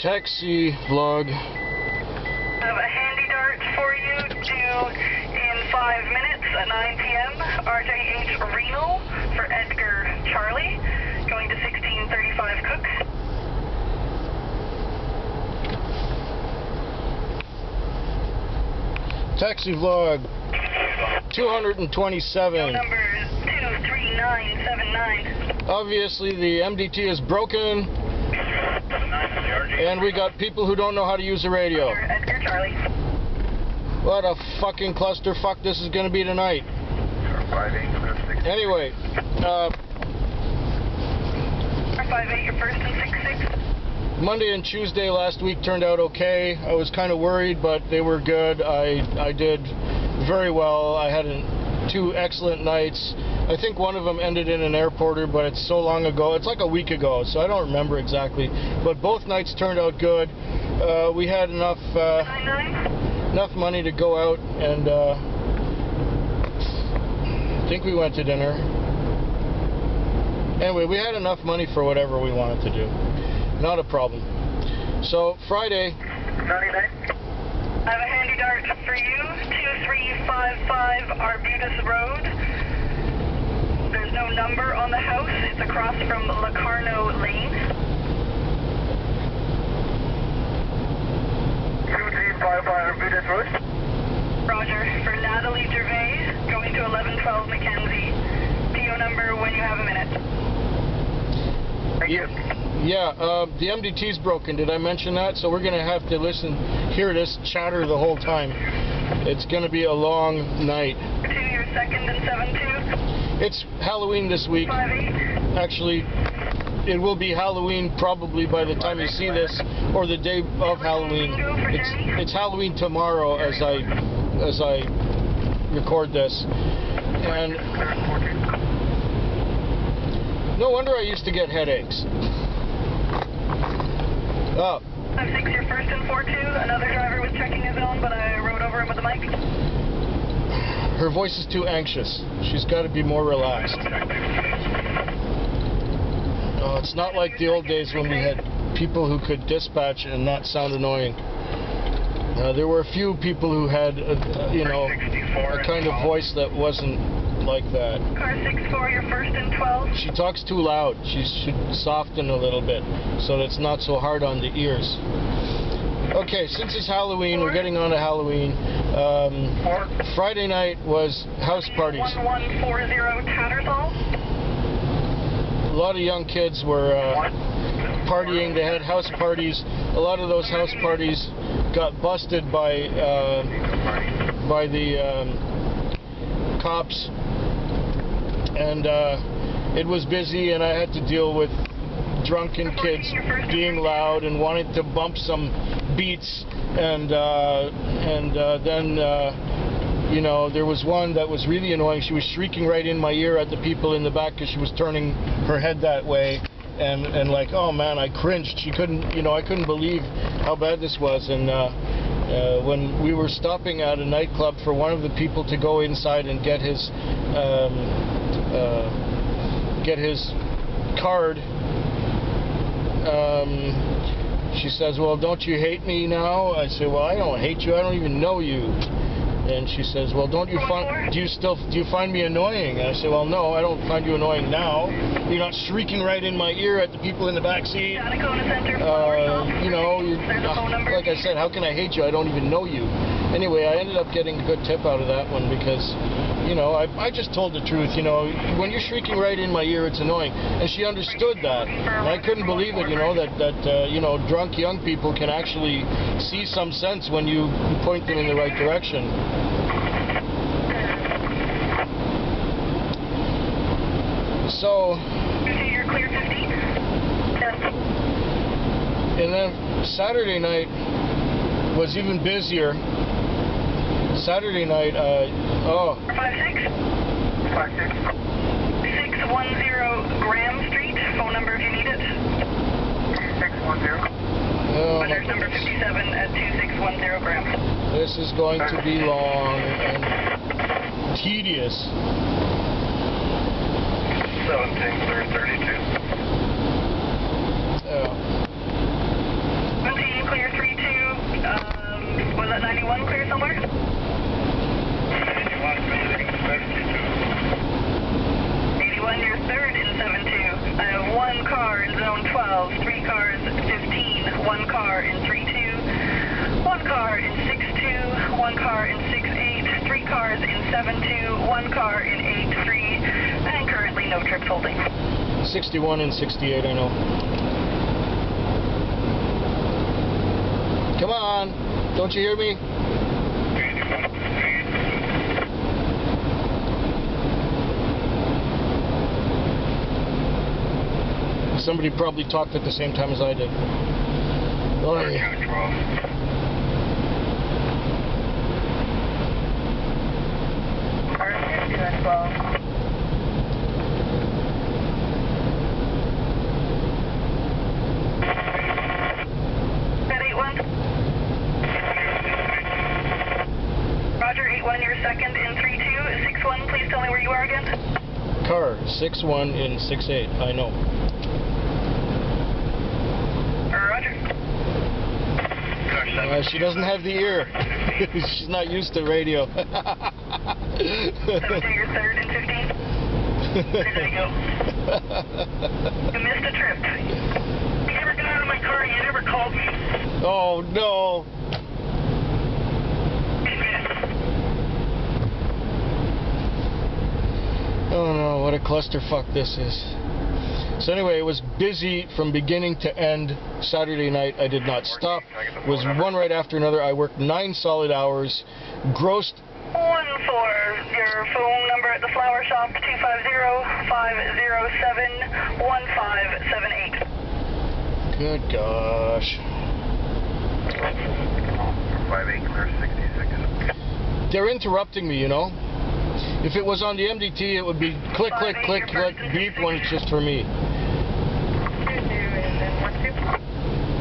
Taxi vlog. I have a handy dart for you due in 5 minutes at 9 p.m. RJH Renal for Edgar Charlie, going to 1635 Cooks. Taxi vlog 227. Number 23979. Obviously the MDT is broken and we got people who don't know how to use a radio. Edgar Charlie. What a fucking clusterfuck this is going to be tonight. Anyway, R58, your first and 66. Monday and Tuesday last week turned out okay. I was kind of worried, but they were good. I did very well. I had two excellent nights. I think one of them ended in an airporter, but it's so long ago. It's like a week ago, so I don't remember exactly. But both nights turned out good. We had enough money to go out, and I think we went to dinner. Anyway, we had enough money for whatever we wanted to do. Not a problem. So, Friday. 99. I have a handy dart for you. 2355 Arbutus Road. There's no number on the house. It's across from Locarno Lane. 2355 Arbutus Road. Roger. For Natalie Gervais, going to 1112 Mackenzie. PO number when you have a minute. Thank you. Yeah, the MDT's broken. Did I mention that? So we're going to have to hear this chatter the whole time. It's going to be a long night. 2 your second and 72. It's Halloween this week. 58. Actually, it will be Halloween probably by the time you see this, or the day of Halloween. It's Halloween tomorrow as I record this. And no wonder I used to get headaches. Oh. 56, your first and 42. Another driver was checking his own, but I rode over him with the mic. Her voice is too anxious. She's got to be more relaxed. Oh, it's not like the old days when we had people who could dispatch and not sound annoying. There were a few people who had, a kind of voice that wasn't like that. Car 64, your first and 12. She talks too loud. She should soften a little bit so that it's not so hard on the ears. Okay, since it's Halloween, we're getting on to Halloween. Friday night was house parties. 1140 Tattersall. A lot of young kids were partying. They had house parties. A lot of those house parties got busted by the cops, and it was busy, and I had to deal with drunken kids being loud and wanting to bump some beats, and then there was one that was really annoying. She was shrieking right in my ear at the people in the back because she was turning her head that way, and like, oh man, I cringed. She couldn't, I couldn't believe how bad this was. And when we were stopping at a nightclub for one of the people to go inside and get his card, she says, well, don't you hate me now? I say, well, I don't hate you. I don't even know you. And she says, well, do you find me annoying? And I say, well, no, I don't find you annoying now. You're not shrieking right in my ear at the people in the back seat. Like I said, how can I hate you? I don't even know you. Anyway, I ended up getting a good tip out of that one because, I just told the truth. When you're shrieking right in my ear, it's annoying. And she understood that. And I couldn't believe it, that drunk young people can actually see some sense when you point them in the right direction. So, and then Saturday night was even busier. Saturday night, 56 610 Graham Street. Phone number if you need it. 610. There's number 57 at 2610 Graham. This is going to be long and tedious. 17 32. 12, 3 cars 15, 1 car in 3-2, 1 car in 6-2, 1 car in 6-8, 3 cars in 7-2, 1 car in 8-3, and currently no trips holding. 61 and 68, I know. Come on, don't you hear me? Somebody probably talked at the same time as I did. Oh, yeah. Roger, 8-1, you're second in 3-2. 6-1, please tell me where you are again. Car 6-1 in 6-8, I know. Roger. She doesn't have the ear. She's not used to radio. 7-2, you're third in 15. There you go. You missed a trip. You never got out of my car, you never called me. Oh, no. Oh no, what a clusterfuck this is. So anyway, it was busy from beginning to end. Saturday night I did not stop. It was one right after another. I worked 9 solid hours, grossed... 1 for your phone number at the flower shop, 250-507-1578. Good gosh. 58 clear 66. They're interrupting me, you know. If it was on the MDT, it would be click, click, click, click, beep when it's just for me.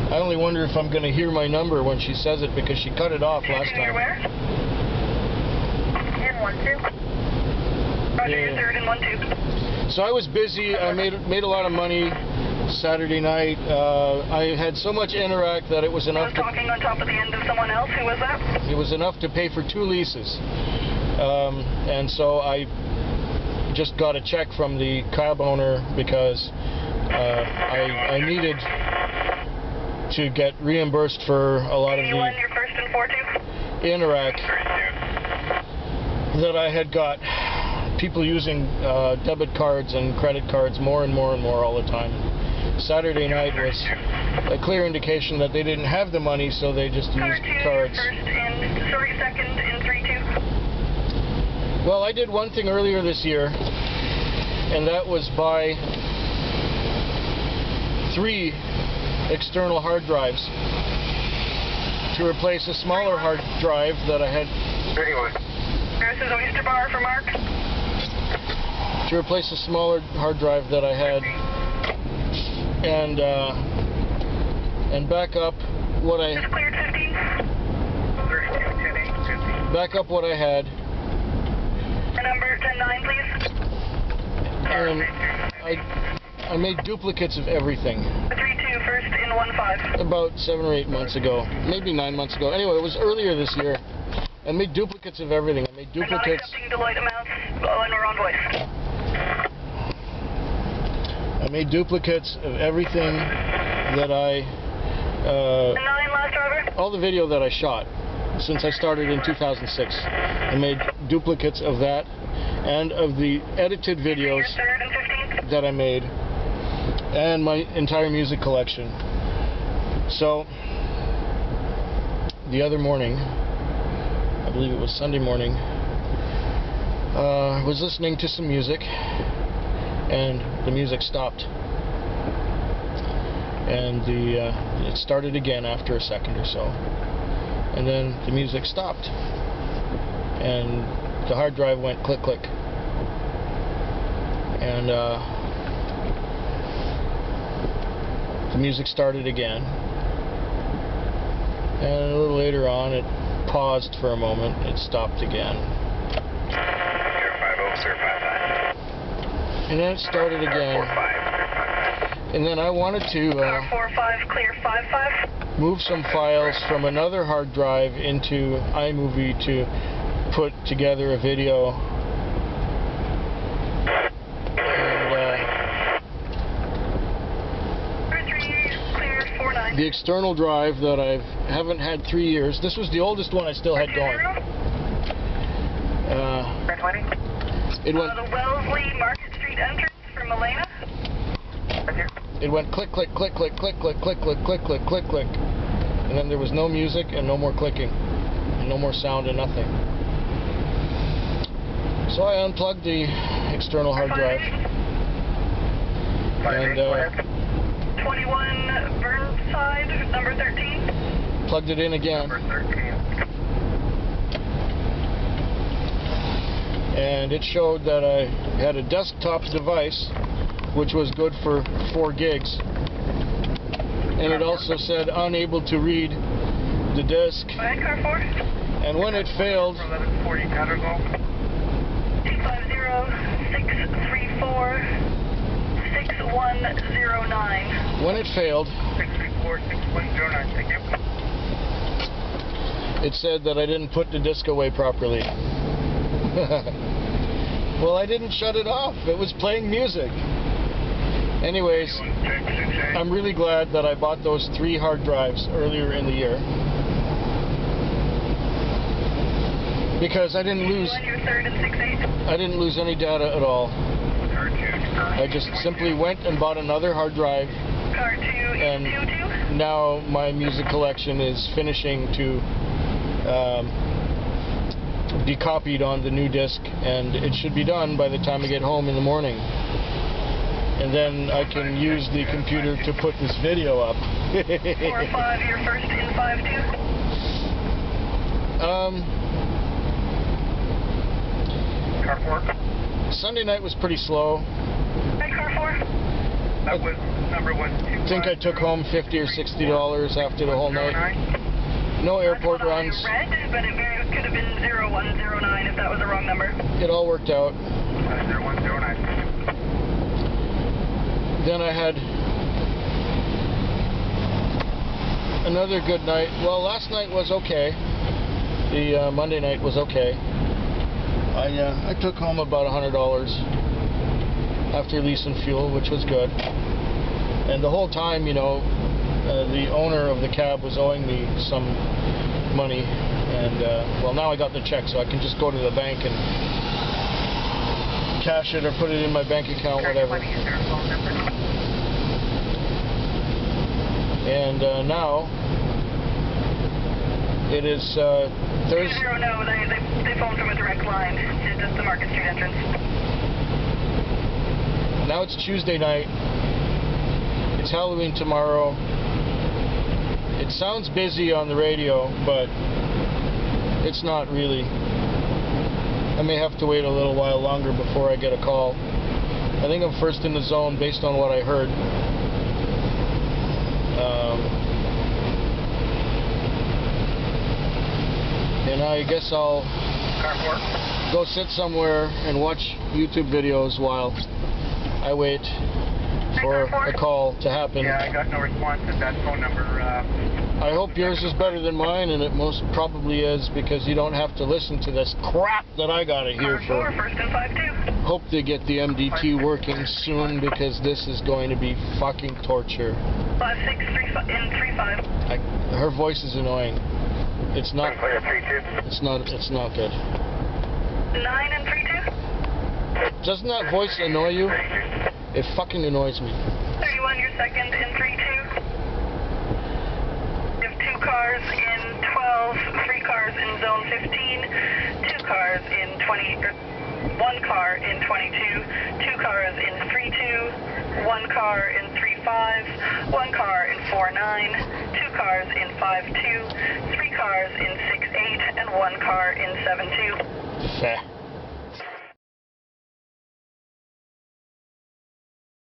I only wonder if I'm going to hear my number when she says it, because she cut it off last time. Where? In 1-2. Roger, you're third in 1-2. So I was busy. I made a lot of money Saturday night. I had so much Interac that it was enough. I was talking on top of the end of someone else. Who was that? It was enough to pay for 2 leases. And so I just got a check from the cab owner because I needed to get reimbursed for a lot of the your first and 4-2? Interac that I had got. People using debit cards and credit cards more and more and more all the time. Saturday night was a clear indication that they didn't have the money, so they just used cards. Second in 3-2. Well, I did one thing earlier this year, and that was buy 3 external hard drives to replace a smaller hard drive that I had. 31. This is Oyster Bar for Mark. To replace a smaller hard drive that I had, and back up what I. Just cleared 15. 32, back up what I had. Number 10-9, please. And I made duplicates of everything. 3-2, first in 1-5. About 7 or 8 months ago, maybe 9 months ago. Anyway, it was earlier this year. I made duplicates of everything. I made duplicates. I'm not accepting Deloitte amounts when we're on voice. I made duplicates of everything that I. 9 last driver. All the video that I shot since I started in 2006. I made duplicates of that and of the edited videos that I made and my entire music collection. So the other morning, I believe it was Sunday morning, I was listening to some music and the music stopped. And it started again after a second or so. And then the music stopped. And the hard drive went click, click. And the music started again. And a little later on, it paused for a moment. It stopped again. 050, 055. And then it started again. 45. And then I wanted to 45, clear 55. move some files from another hard drive into iMovie to put together a video. And the external drive that I haven't had 3 years. This was the oldest one I still had going. 20? It went. The Wellesley Market Street entrance from Elena. It went click, click, click, click, click, click, click, click, click, click, click, click, and then there was no music and no more clicking, and no more sound and nothing. So I unplugged the external hard drive. And 21 Burnside, number 13. Plugged it in again. Number 13. And it showed that I had a desktop device, which was good for 4 gigs. And it also said unable to read the disk. Car 4. And when it failed, 1140 Catterville. 250-634-6109. when it failed, 634-6109. Thank you. it said that I didn't put the disk away properly. Well, I didn't shut it off. It was playing music. Anyways, I'm really glad that I bought those 3 hard drives earlier in the year. Because I didn't lose any data at all. I just simply went and bought another hard drive, and now my music collection is finishing to be copied on the new disc, and it should be done by the time I get home in the morning. And then I can use the computer to put this video up. 4-5, your first in 5-2. Car 4. Sunday night was pretty slow. Hi, Car 4. That was number 1. I think I took home $50 or $60 after the whole night. No airport runs. Red, but it could have been 0109 if that was the wrong number. It all worked out. 0109. Then I had another good night. Well, last night was okay. The Monday night was okay. I took home about $100 after lease and fuel, which was good. And the whole time, you know, the owner of the cab was owing me some money, and well, now I got the check, so I can just go to the bank and cash it or put it in my bank account, whatever. And now it is Thursday. No, they phoned from a direct line to just the Market Street entrance. Now it's Tuesday night. It's Halloween tomorrow. It sounds busy on the radio, but it's not really. I may have to wait a little while longer before I get a call. I think I'm first in the zone based on what I heard. And I guess I'll go sit somewhere and watch YouTube videos while I wait for a call to happen. Yeah, I got no response at that phone number. I hope yours is better than mine, and it most probably is, because you don't have to listen to this crap that I gotta hear for. First and 5-2. Hope they get the MDT working soon, because this is going to be fucking torture. 5-6 in 3-5. Her voice is annoying. It's not. 3-2. It's not good. 9 and 3-2. Doesn't that voice annoy you? It fucking annoys me. 31, your second in 3-2. You have 2 cars in 12, 3 cars in zone 15, 2 cars in 20, 1 car in 22, 2 cars in 3-2, 1 car in 3-5, 1 car in 4-9, 2 cars in 5-2, 3 cars in 6-8, and 1 car in 7-2. Feh.